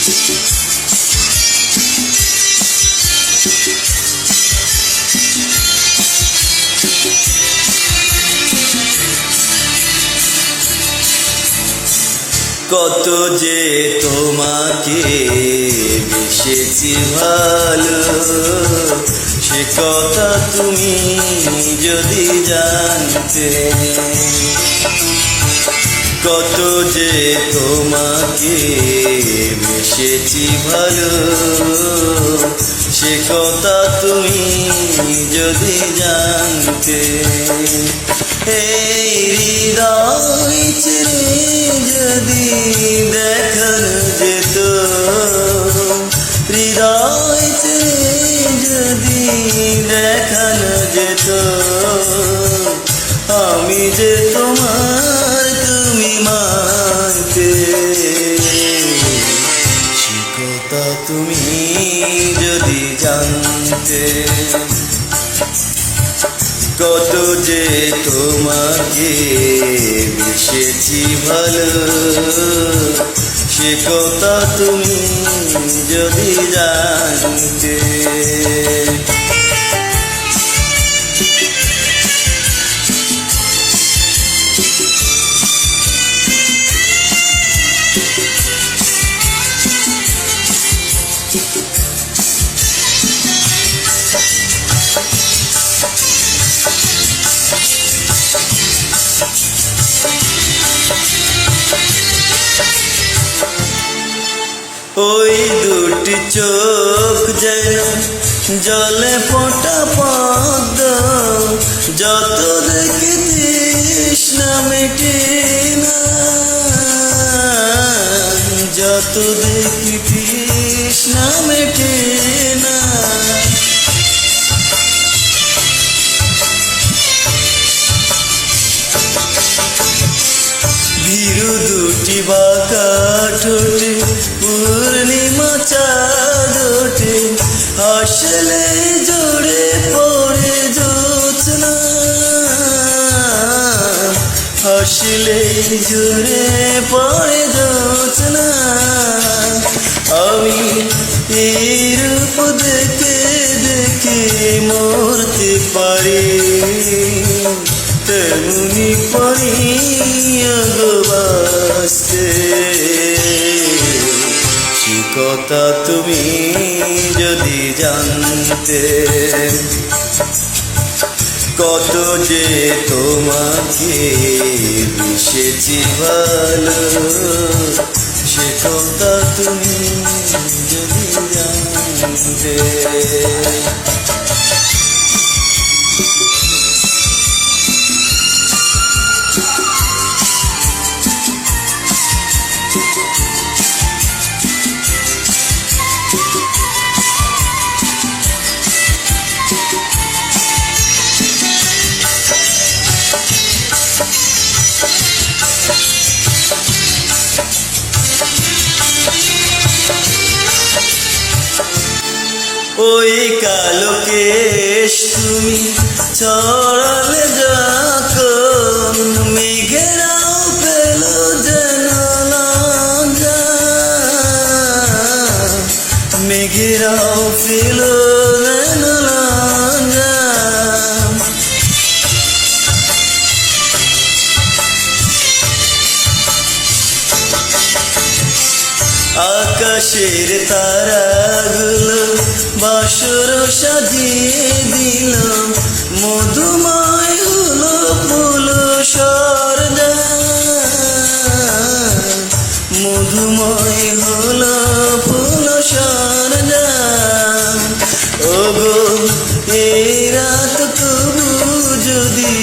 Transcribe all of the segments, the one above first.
কত যে তোমাকে বেসেছি ভালো, সে কথা তুমি যদি জানতে। কত যে তোমাকে বেসেছি ভালো, সে কথা তুমি যদি জানতে। এই হৃদয় ছেড়ে যদি দেখানো যেত, হৃদয় ছেড়ে যদি দেখানো যেত, আমি যে তোমার তুমি মানতে। সে কথা তুমি যদি জানতে। কত যে তোমাকে বেসেছি ভালো, সে কথা তুমি যদি জানতে। ওই দুটি চোখ যেন জলে ফোঁটা পদ্ম, যত দেখি তৃষ্ণা মেটে না, যত দেখি তৃষ্ণা মেটে না। ভীরু দুটি বাঁকা ঠোঁটে পূর্ণিমা চাঁদ ওঠে, হাসলে জোরে পড়ে জ্যোৎস্না, হাসলে জোরে পড়ে জ্যোৎস্না। আমি এই রূপ দেখে দেখে মরতে পারি, তেমনি পারি বাঁচতে। সে কথা তুমি যদি জানতে। কত যে তোমাকে বেসেছি ভালো, সে কথা তুমি যদি জানতে। ওই কালো কেশ তুমি ছড়ালে যখন, মেঘেরাও পেল যেন লজ্জা, মেঘেরাও পেল যেন লজ্জা। আকাশের তারাগুলো বাসর সাজিয়ে দিল, মধুময় হলো ফুল সরদা, মধুময় হলো ফুল সরদা। ওগো এই রাত তবু যদি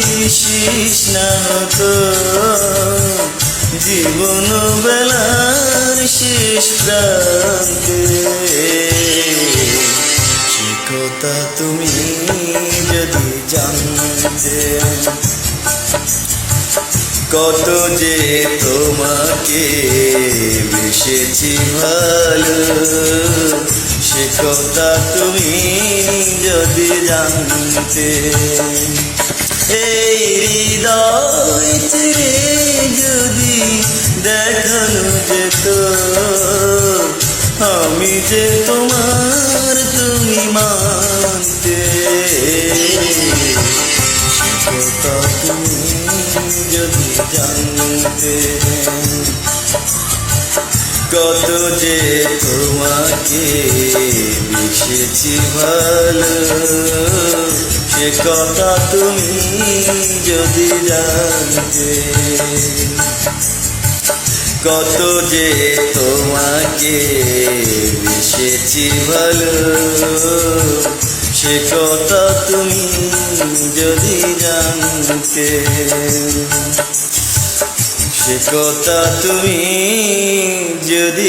শেষ না হতো, জীবন বেলার শেষ প্রান্তে। সে কথা তুমি যদি জানতে। কত যে তোমাকে বেসেছি ভালো, সে কথা তুমি যদি জানতে। এই হৃদয় ছেড়ে যদি দেখানো যেত, যে তোমার তুমি মানতে, সে কথা তুমি যদি জানতে। কত যে তোমাকে বেসেছি ভালো, সে কথা তুমি যদি জানতে। কত যে তোমাকে বেসেছি ভালো, সে কথা তুমি যদি জানতে। সে কথা তুমি যদি